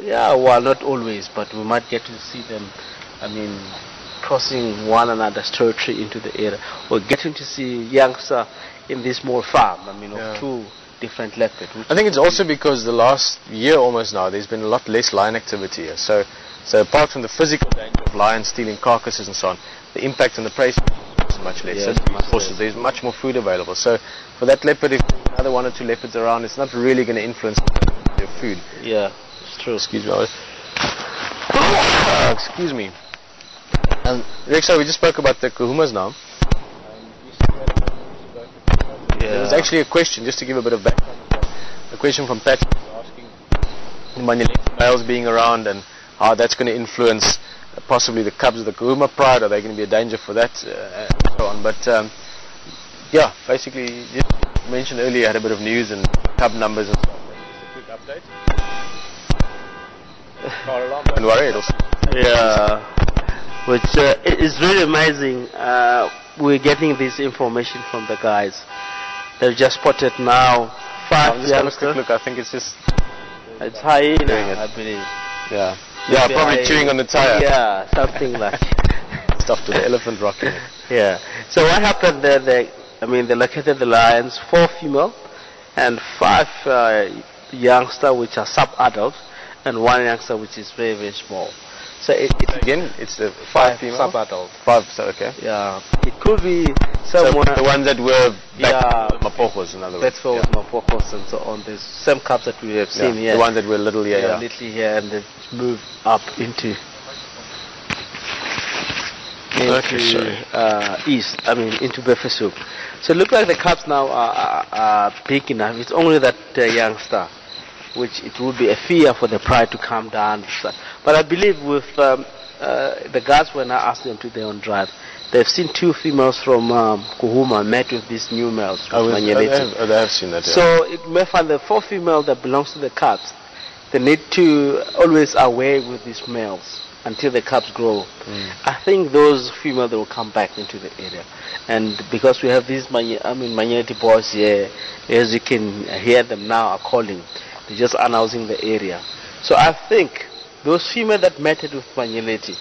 yeah, well, not always, but we might get to see them, I mean, crossing one another's territory into the area, or getting to see youngster in this small farm, I mean, of two different leopards. I think it's also because the last year almost now, there's been a lot less lion activity here. So apart from the physical danger of lions stealing carcasses and so on, the impact on the prey is much less. So there's much more food available. So for that leopard, if there's another 1 or 2 leopards around, it's not really going to influence their food. Yeah, it's true. Excuse me. Excuse me. And Rexa, we just spoke about the kahumas now. There was actually a question, just to give a bit of background. A question from Pat asking Manyeleti males being around and how that's going to influence possibly the cubs of the kahuma pride. Are they going to be a danger for that and so on? But yeah, basically, you mentioned earlier you had a bit of news and cub numbers and stuff. Just a quick update. Car alarm, don't worry, it'll... Yeah, which is really amazing. We're getting this information from the guys. They've just spotted now 5 youngsters. Look, I think it's just... It's hyena, I believe. Yeah. Yeah, probably chewing on the tire. Yeah, something like stuff to the elephant rocking it. Yeah. So what happened there? They located the lions, 4 female and 5 youngster which are sub-adult, and 1 youngster which is very, very small. So it's the 5 female? Sub-adult. 5, so okay. Yeah. It could be someone... So the ones that were mapokos, in other words. That's what mapokos and so on. There's some cubs that we have seen here. The ones that were little here. Yeah, little here, and they've moved up into east, I mean into Befesuk. So it looks like the cubs now are big enough. It's only that youngster, which it would be a fear for the pride to come down. But I believe with the guys, when I asked them to their own drive, they've seen 2 females from Kuhuma met with these new males. They have seen that. Yeah. So it may find the 4 female that belongs to the cubs. They need to always away with these males until the cubs grow. I think those females, they will come back into the area. And because we have these Manyeleti boys here, as you can hear them now are calling, they're just announcing the area. So I think those females that mated with Manyeleti,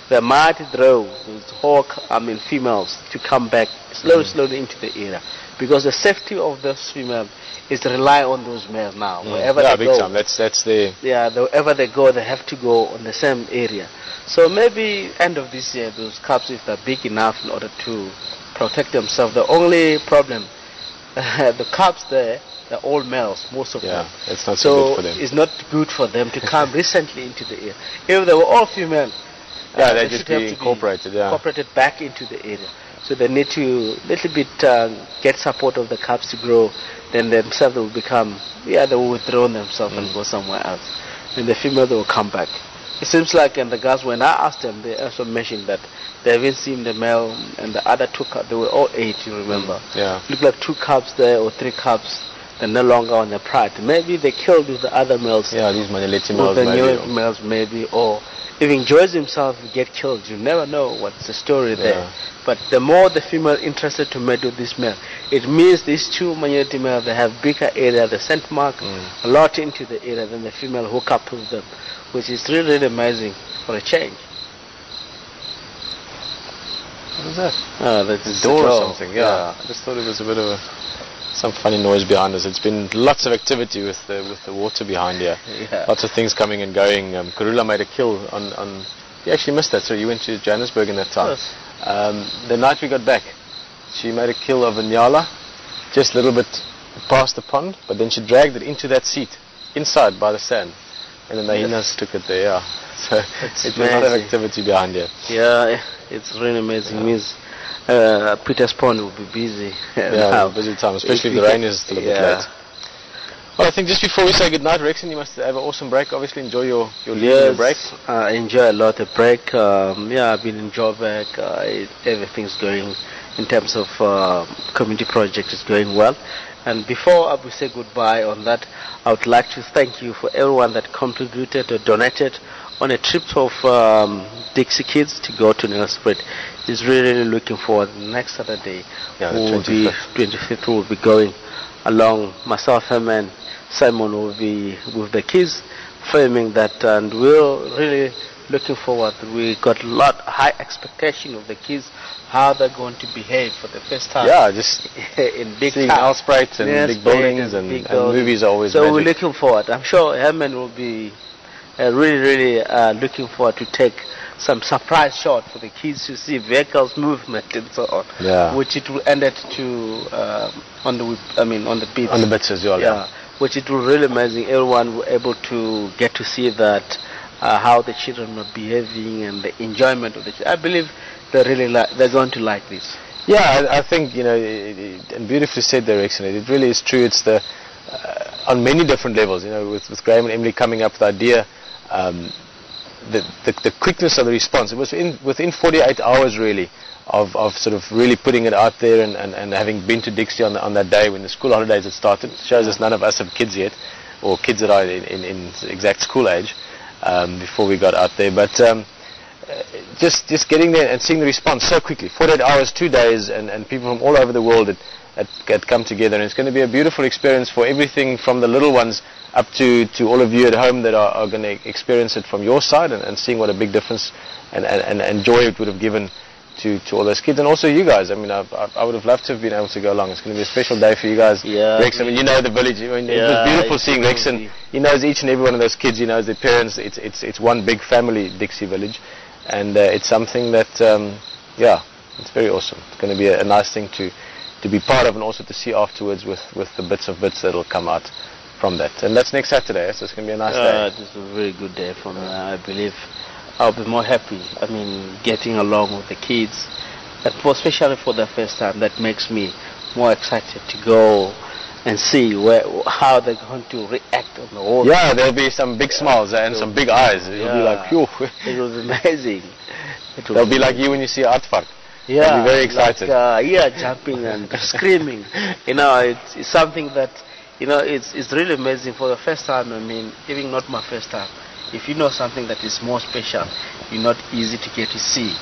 they might draw those females to come back slowly into the area, because the safety of those females is to rely on those males now. Wherever they big go, time. That's the... Yeah, wherever they go, they have to go on the same area. So maybe end of this year, those cubs, if they're big enough in order to protect themselves. The only problem, the cubs there, they're all males, most of them. It's not so good for them. It's not good for them to come recently into the area. If they were all female, they just be incorporated, incorporated back into the area. So they need to little bit get support of the cubs to grow. Then themselves will become, they will withdraw themselves and go somewhere else. And the female, they will come back. It seems like, and the guys, when I asked them, they also mentioned that they haven't seen the male and the other 2 cubs. They were all 8, you remember. Look like 2 cubs there or 3 cubs. They're no longer on the pride. Maybe they killed with the other males. Yeah, these Manyeleti males, the new males maybe, or if he enjoys himself, he get killed. You never know what's the story there. But the more the female interested to mate with this male, it means these 2 Manyeleti males, they have bigger area, the scent mark a lot into the area than the female hook up with them, which is really, really amazing for a change. What is that? That's the door or something. I just thought it was a bit of some funny noise behind us. It's been lots of activity with the water behind here. Lots of things coming and going. Karula made a kill on you actually missed that, so you went to Johannesburg in that time. Yes. The night we got back, she made a kill of a nyala, just a little bit past the pond, but then she dragged it into that seat, inside by the sand, and then the hyenas took it there. So it's been a lot of activity behind here. Yeah, it's really amazing. It means Peter's Pond will be busy. Busy time, especially if the rain is still a bit late. Well, I think just before we say goodnight, Rexon, you must have an awesome break. Obviously, enjoy your leave break. I enjoy a lot of break. I've been in Joburg. Everything's going in terms of community project is going well. And before we say goodbye on that, I would like to thank you for everyone that contributed or donated on a trip of Dixie Kids to go to Nelspruit. Is really looking forward. Next Saturday, the 25th, will be going along. Myself, him, and Simon will be with the kids filming that, and we're really looking forward. We got a lot high expectation of the kids, how they're going to behave for the first time. Yeah, just in big seeing Nelspruit and big buildings and movies are always so magic. we're looking forward. I'm sure Herman will be really looking forward to take some surprise shot for the kids to see vehicles movement and so on. Yeah. Which it will end it to on the beach. On the beach as well. Yeah. Which it will really amazing. Everyone will able to get to see that how the children are behaving and the enjoyment of the children. I believe they're going to like this. Yeah, I think, you know, and beautifully said there, excellent. It really is true. It's the on many different levels. You know, with Graham and Emily coming up with the idea, the quickness of the response. It was within 48 hours really of sort of really putting it out there and having been to Dixie on that day when the school holidays had started. It shows us none of us have kids yet, or kids that are in exact school age before we got out there. But just getting there and seeing the response so quickly, 48 hours, 2 days, and people from all over the world had come together. And it's going to be a beautiful experience for everything from the little ones up to all of you at home that are going to experience it from your side and seeing what a big difference and joy it would have given to all those kids, and also you guys. I mean, I would have loved to have been able to go along. It's going to be a special day for you guys. Yeah, Rex, I mean, you know the village. I mean, it was beautiful seeing Rex, and he knows each and every one of those kids. He knows their parents. It's one big family, Dixie Village, and it's something that yeah, it's very awesome. It's going to be a nice thing to be part of, and also to see afterwards with the bits that will come out from that. And that's next Saturday, so it's going to be a nice day. It's a very good day for me. I believe I'll be more happy. I mean, getting along with the kids, and especially for the first time, that makes me more excited to go and see how they're going to react on the whole. Yeah, there'll be some big smiles and some big eyes. It'll be like, phew. It will be amazing. They'll be like you when you see Artvark. Yeah, they'll be very excited. Like, jumping and screaming. You know, it's something that, you know, it's really amazing for the first time. I mean, even not my first time. If you know something that is more special, you're not easy to get to see.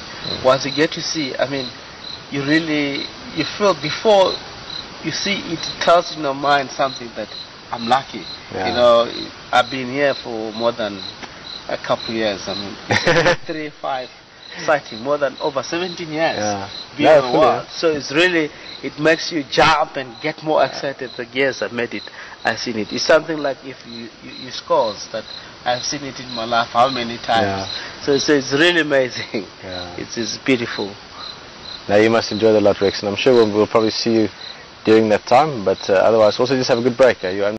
Once you get to see, I mean, you feel before you see it, tells in your mind something that I'm lucky. Yeah. You know, I've been here for more than a couple of years. I mean, 3, 5 sighting, more than over 17 years. Being on the world. So it's really, it makes you jump and get more excited. Like, yes, I made it. I've seen it. It's something like if you scores that I've seen it in my life how many times. So it's really amazing. It's beautiful. Now you must enjoy the lot, Rex, and I'm sure we'll probably see you during that time. But otherwise, also just have a good break.